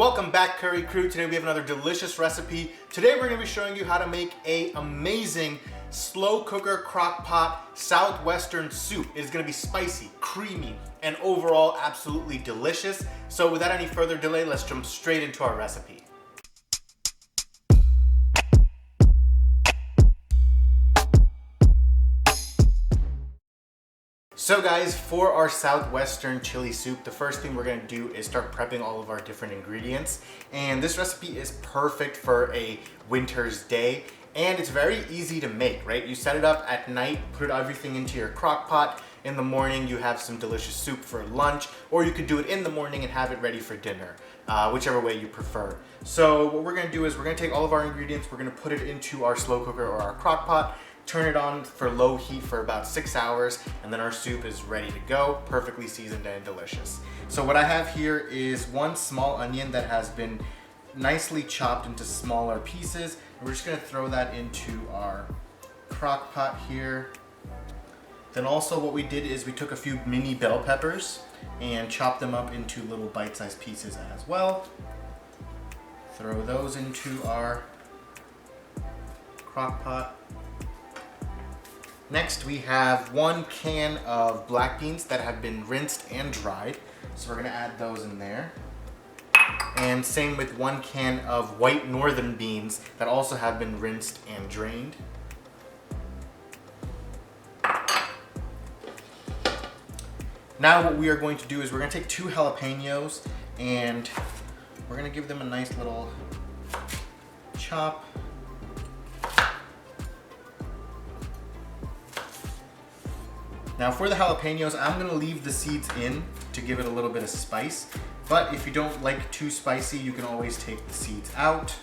Welcome back, Curry Crew. Today we have another delicious recipe. Today we're going to be showing you how to make an amazing slow cooker crock pot southwestern soup. It is going to be spicy, creamy, and overall absolutely delicious. So without any further delay, let's jump straight into our recipe. So guys, for our southwestern chili soup, the first thing we're gonna do is start prepping all of our different ingredients. And this recipe is perfect for a winter's day. And it's very easy to make, right? You set it up at night, put everything into your crock pot. In the morning, you have some delicious soup for lunch, or you could do it in the morning and have it ready for dinner, whichever way you prefer. So what we're gonna do is we're gonna take all of our ingredients, we're gonna put it into our slow cooker or our crock pot, turn it on for low heat for about 6 hours, and then our soup is ready to go, perfectly seasoned and delicious. So what I have here is one small onion that has been nicely chopped into smaller pieces. And we're just gonna throw that into our crock pot here. Then also what we did is we took a few mini bell peppers and chopped them up into little bite-sized pieces as well. Throw those into our crock pot. Next, we have 1 can of black beans that have been rinsed and dried. So we're gonna add those in there. And same with 1 can of white northern beans that also have been rinsed and drained. Now what we are going to do is we're gonna take 2 jalapenos and we're gonna give them a nice little chop. Now for the jalapenos, I'm gonna leave the seeds in to give it a little bit of spice. But if you don't like too spicy, you can always take the seeds out.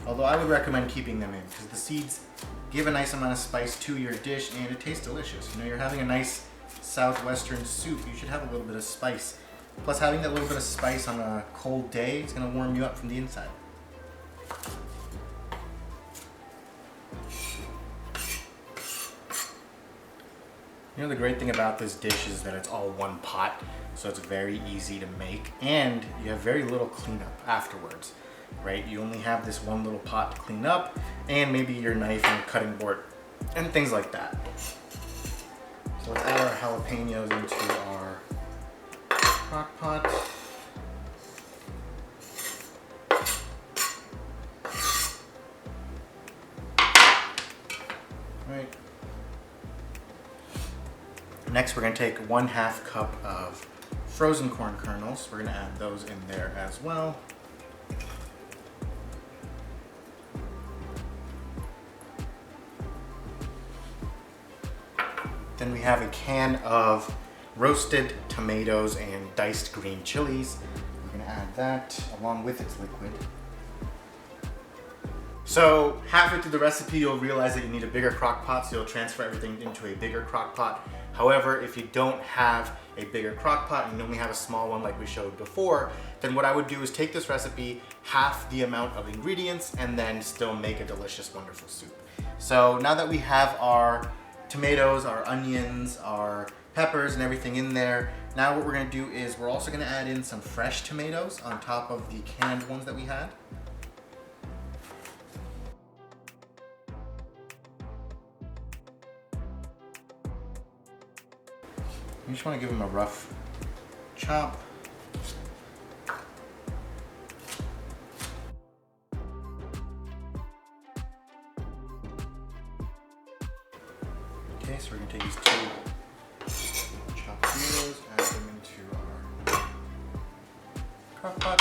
Although I would recommend keeping them in because the seeds give a nice amount of spice to your dish and it tastes delicious. You know, you're having a nice southwestern soup, you should have a little bit of spice. Plus having that little bit of spice on a cold day, it's gonna warm you up from the inside. You know, the great thing about this dish is that it's all one pot, so it's very easy to make, and you have very little cleanup afterwards, right? You only have this one little pot to clean up, and maybe your knife and cutting board, and things like that. So let's add our jalapenos into our crock pot. Right. Next, we're going to take 1/2 cup of frozen corn kernels. We're going to add those in there as well. Then we have a can of roasted tomatoes and diced green chilies. We're going to add that along with its liquid. So halfway through the recipe, you'll realize that you need a bigger crock pot, so you'll transfer everything into a bigger crock pot. However, if you don't have a bigger crock pot and you only have a small one like we showed before, then what I would do is take this recipe, half the amount of ingredients, and then still make a delicious, wonderful soup. So now that we have our tomatoes, our onions, our peppers, and everything in there, now what we're gonna do is we're also gonna add in some fresh tomatoes on top of the canned ones that we had. You just want to give them a rough chop. Okay, so we're going to take these 2 chopped tomatoes, add them into our crock pot.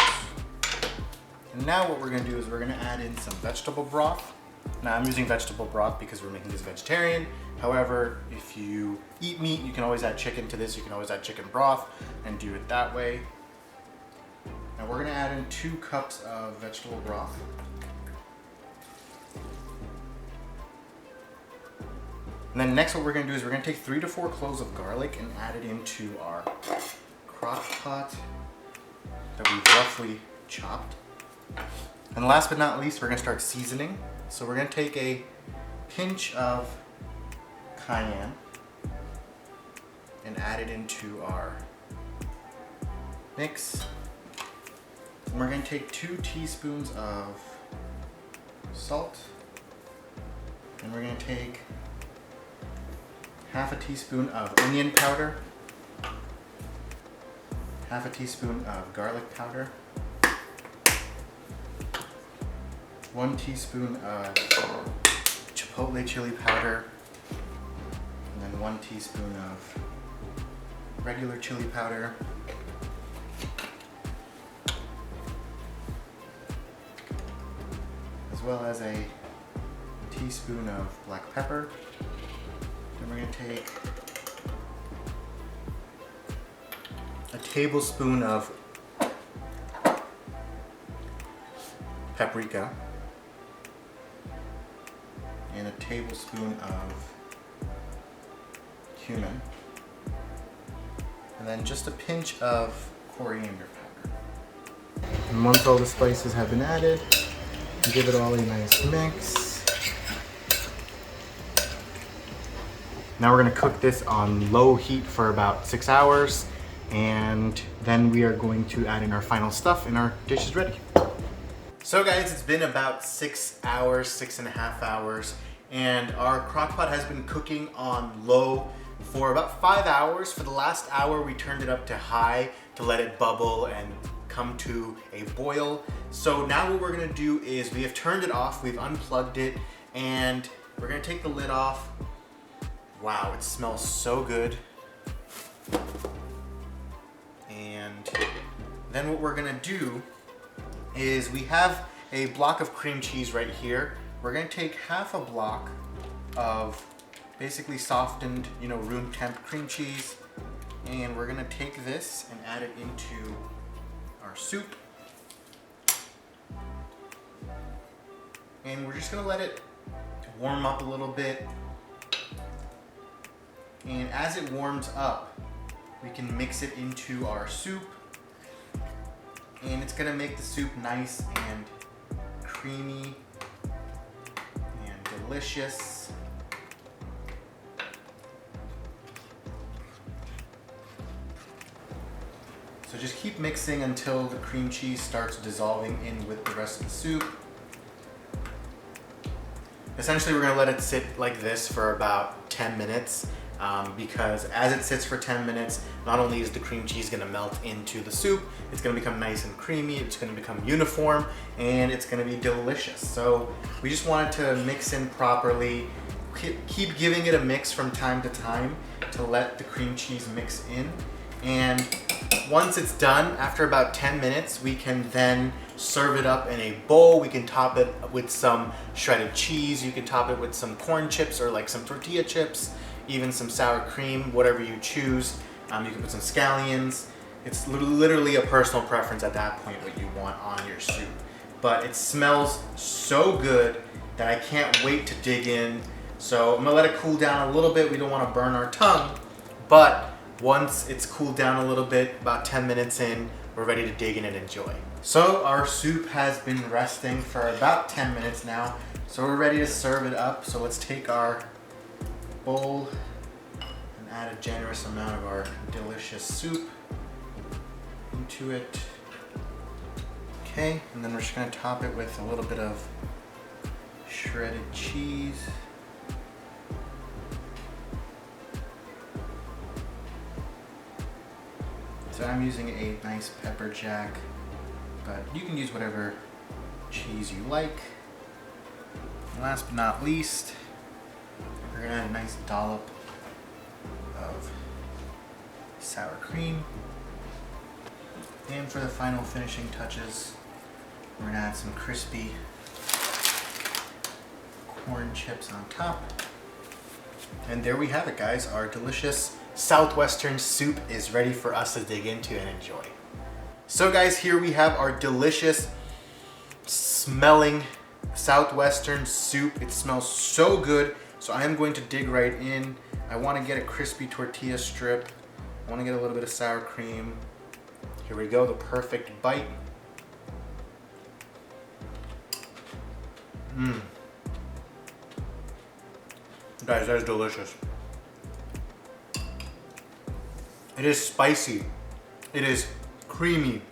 And now what we're going to do is we're going to add in some vegetable broth. Now I'm using vegetable broth because we're making this vegetarian. However, if you eat meat, you can always add chicken to this. You can always add chicken broth and do it that way. Now we're gonna add in 2 cups of vegetable broth. And then next what we're gonna do is we're gonna take 3 to 4 cloves of garlic and add it into our crock pot that we've roughly chopped. And last but not least, we're gonna start seasoning. So we're gonna take a pinch of cayenne and add it into our mix. And we're gonna take 2 teaspoons of salt. And we're gonna take half a teaspoon of onion powder, half a teaspoon of garlic powder, 1 teaspoon of chipotle chili powder, and then 1 teaspoon of regular chili powder, as well as a teaspoon of black pepper. Then we're going to take a tablespoon of paprika and a tablespoon of cumin, and then just a pinch of coriander powder. And once all the spices have been added, give it all a nice mix. Now we're going to cook this on low heat for about 6 hours, and then we are going to add in our final stuff and our dish is ready. So guys, it's been about 6 hours, 6.5 hours, and our crockpot has been cooking on low for about 5 hours. For the last hour, we turned it up to high to let it bubble and come to a boil. So now what we're gonna do is we have turned it off, we've unplugged it, and we're gonna take the lid off. Wow, it smells so good. And then what we're gonna do is we have a block of cream cheese right here. We're gonna take half a block of basically softened, room temp cream cheese, and we're gonna take this and add it into our soup. And we're just gonna let it warm up a little bit. And as it warms up, we can mix it into our soup. And it's gonna make the soup nice and creamy and delicious. So just keep mixing until the cream cheese starts dissolving in with the rest of the soup. Essentially, we're gonna let it sit like this for about 10 minutes. Because as it sits for 10 minutes, not only is the cream cheese gonna melt into the soup, it's gonna become nice and creamy, it's gonna become uniform, and it's gonna be delicious. So we just wanted to mix in properly, keep giving it a mix from time to time to let the cream cheese mix in. And once it's done, after about 10 minutes, we can then serve it up in a bowl. We can top it with some shredded cheese, you can top it with some corn chips or like some tortilla chips, even some sour cream, whatever you choose. You can put some scallions. It's literally a personal preference at that point what you want on your soup. But it smells so good that I can't wait to dig in. So I'm gonna let it cool down a little bit. We don't wanna burn our tongue, but once it's cooled down a little bit, about 10 minutes in, we're ready to dig in and enjoy. So our soup has been resting for about 10 minutes now. So we're ready to serve it up. So let's take our bowl and add a generous amount of our delicious soup into it. Okay, and then we're just gonna top it with a little bit of shredded cheese. So I'm using a nice pepper jack, but you can use whatever cheese you like. And last but not least, we're gonna add a nice dollop of sour cream. And for the final finishing touches, we're gonna add some crispy corn chips on top. And there we have it, guys. Our delicious Southwestern soup is ready for us to dig into and enjoy. So guys, here we have our delicious smelling Southwestern soup. It smells so good. So I am going to dig right in. I want to get a crispy tortilla strip. I want to get a little bit of sour cream. Here we go, the perfect bite. Guys, that is delicious. It is spicy. It is creamy.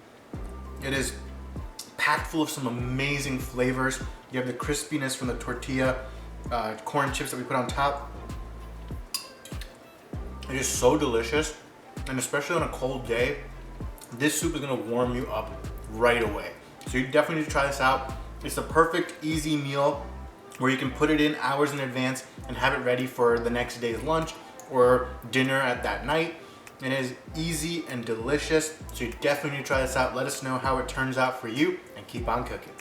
It is packed full of some amazing flavors. You have the crispiness from the tortilla, corn chips that we put on top. It is so delicious, and especially on a cold day, this soup is gonna warm you up right away. So you definitely need to try this out. It's the perfect, easy meal where you can put it in hours in advance and have it ready for the next day's lunch or dinner at that night. It is easy and delicious, so you definitely need to try this out. Let us know how it turns out for you, and keep on cooking.